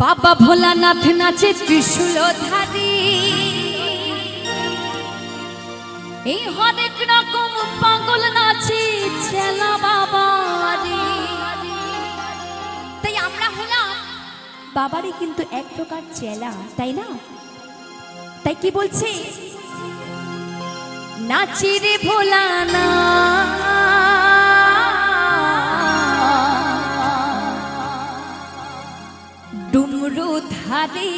বাবা ভোলানাথ নাচে ত্রিশূলধারী, এই হরেক রকম পাগল নাচে চেলা বাবারি। তাই আমরা হলাম বাবারই কিন্তু এক প্রকার চেলা, তাই না? তাই কি বলছে, নাচি রে ভোলানাথ ডুমরু ধারে,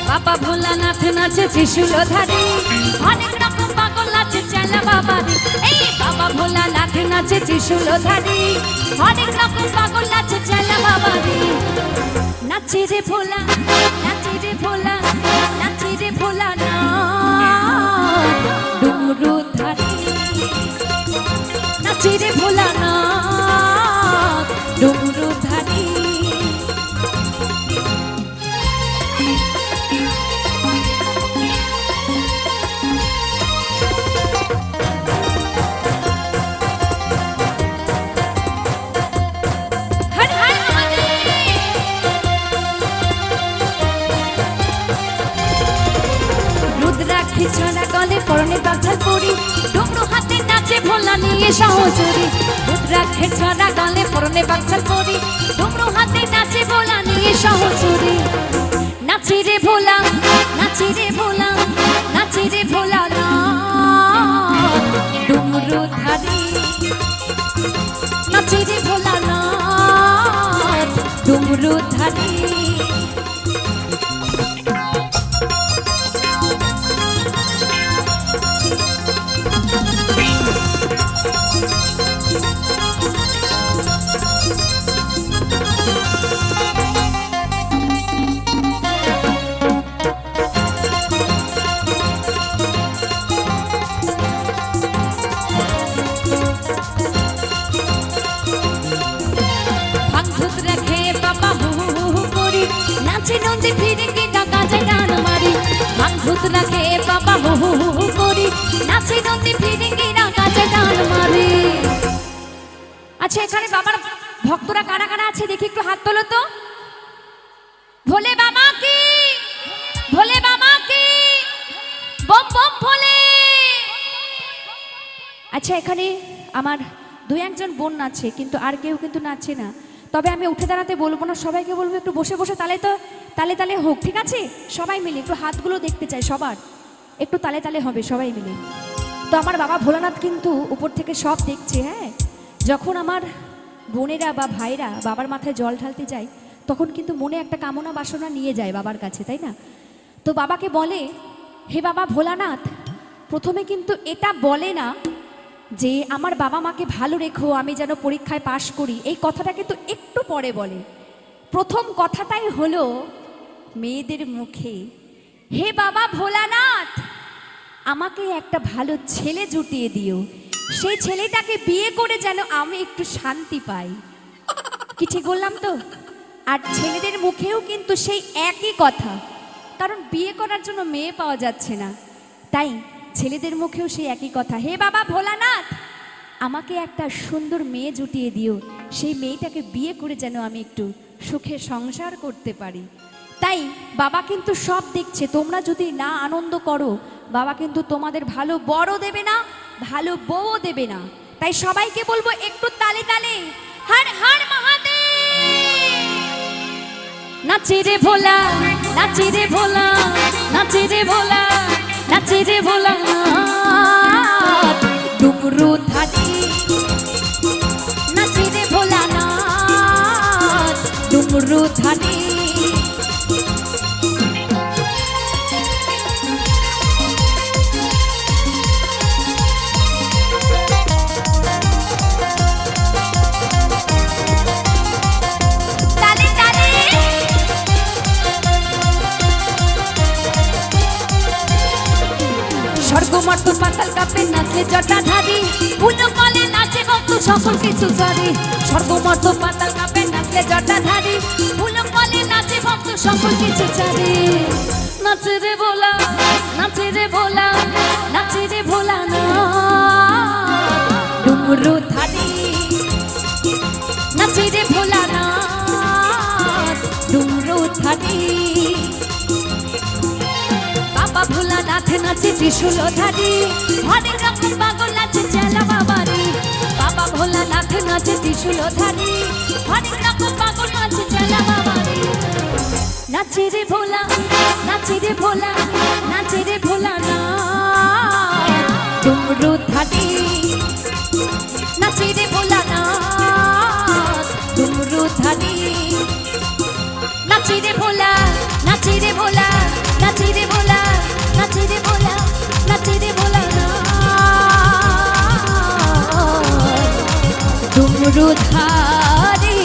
বাবা ভোলানাথ নাচে ত্রিশূলধারী, অনেক রকম পাগল নাচে চেলা বাবারি। এই বাবা ভোলানাথ নাচে ত্রিশূলধারী, অনেক রকম পাগল নাচে চেলা বাবারি। নাচে রে ভোলা, নাচে রে ভোলা, নাচে রে ভোলানাথ ডুমরু ধারে, নাচে রে ভোলানাথ ডুমরু ধারে। ছড়া গলে পরনে বাছাল পরি, ডুমরু হাতে নাচে ভোলা নিয়ে সহচরি। রুদ্রাক্ষের ছড়া গলে পরনে বাছাল পরি, ডুমরু হাতে নাচে ভোলা নিয়ে সহচরি। নাচে রে ভোলা, নাচে রে ভোলা, নাচে রে ভোলা না ডুমরু ধারে, নাচে রে ভোলা না ডুমরু ধারে। নাচে নন্দী ফিরে গিয়ে কাজে গান মারি, ভাঙভূত রাখে বাবা হু হু হু করি। নাচে নন্দী ফিরে গিয়ে কাজে গান মারি। আচ্ছা, এখানে বাবার ভক্তরা কারা কারা আছে দেখি একটু হাত তোলো তো। ভোলে বাবা কি, ভোলে বাবা কি, বম বম ভোলে। আচ্ছা, এখানে আমার দুই একজন বোন নাচে, কিন্তু আর কেউ কিন্তু নাচে না। তবে আমি উঠে দাঁড়াতে বলবো না, সবাইকে বলবো একটু বসে বসে তালে তো তালে তালে হোক, ঠিক আছে? সবাই মিলে একটু হাতগুলো দেখতে চাই, সবার একটু তালে তালে হবে সবাই মিলে। তো আমার বাবা ভোলানাথ কিন্তু উপর থেকে সব দেখছে। হ্যাঁ, যখন আমার বোনেরা বা ভাইরা বাবার মাথায় জল ঢালতে যায়, তখন কিন্তু মনে একটা কামনা বাসনা নিয়ে যায় বাবার কাছে, তাই না? তো বাবাকে বলে, হে বাবা ভোলানাথ, প্রথমে কিন্তু এটা বলে না যে আমার বাবা মাকে ভালো রেখো, আমি যেন পরীক্ষায় পাশ করি। এই কথাটা কিন্তু একটু পরে বলে। প্রথম কথাটাই হলো মেয়েদের মুখে, হে বাবা ভোলানাথ, আমাকে একটা ভালো ছেলে জুটিয়ে দিও, সেই ছেলেটাকে বিয়ে করে যেন আমি একটু শান্তি পাই। কি ঠিক বললাম তো? আর ছেলেদের মুখেও কিন্তু সেই একই কথা, কারণ বিয়ে করার জন্য মেয়ে পাওয়া যাচ্ছে না। তাই ছেলেদের মুখেও সেই একই কথা, হে বাবা ভোলানাথ, আমাকে একটা সুন্দর মেয়ে জুটিয়ে দিও, সেই মেয়েটাকে বিয়ে করে যেন আমি একটু সুখে সংসার করতে পারি। তাই বাবা কিন্তু সব দেখছে। তোমরা যদি না আনন্দ করো, বাবা কিন্তু তোমাদের ভালো বড় দেবে না, ভালো বউ দেবে না। তাই সবাইকে বলবো একটু তালে তালে হর হর মহাদেব। নাচে রে ভোলা, নাচে রে ভোলা, নাচে রে ভোলা, নাচে রে ভোলানাথ ডুমরু ধারে, নাচে রে ভোলানাথ ডুমরু ধারে। স্বর্গমর্ত পাতাল কাঁপে নাচলে জটাধারী উলু কলে নাচে ভক্ত সকল কিছু ছাড়ি স্বর্গমর্ত পাতাল কাঁপে নাচলে জটাধারী উলু কলে নাচে ভক্ত সকল কিছু ছাড়ি নাচে রে ভোলা নাচে রে ভোলা নাচে রে ভোলা না ডুমরু ধারি নাচে রে ভোলা না ডুমরু ধারি বাবা ভোলা নাথে নাচে ত্রিশূল ধারি হরেক রকম পাগল নাচে চেলা বাবারি বাবা ভোলা নাথে নাচে ত্রিশূল ধারি হরেক রকম পাগল নাচে চেলা বাবারি নাচে রে ভোলা নাচে রে ভোলা নাচে রে ভোলা না ডুমরু ধারি নাচে রে ভোলা না ডুমরু ধারি নাচে রে ভোলা নাচে রে ভোলা নাচে রে ভোলা নাচে রে ভোলা নাচে রে ভোলা না ডুমরু ধারি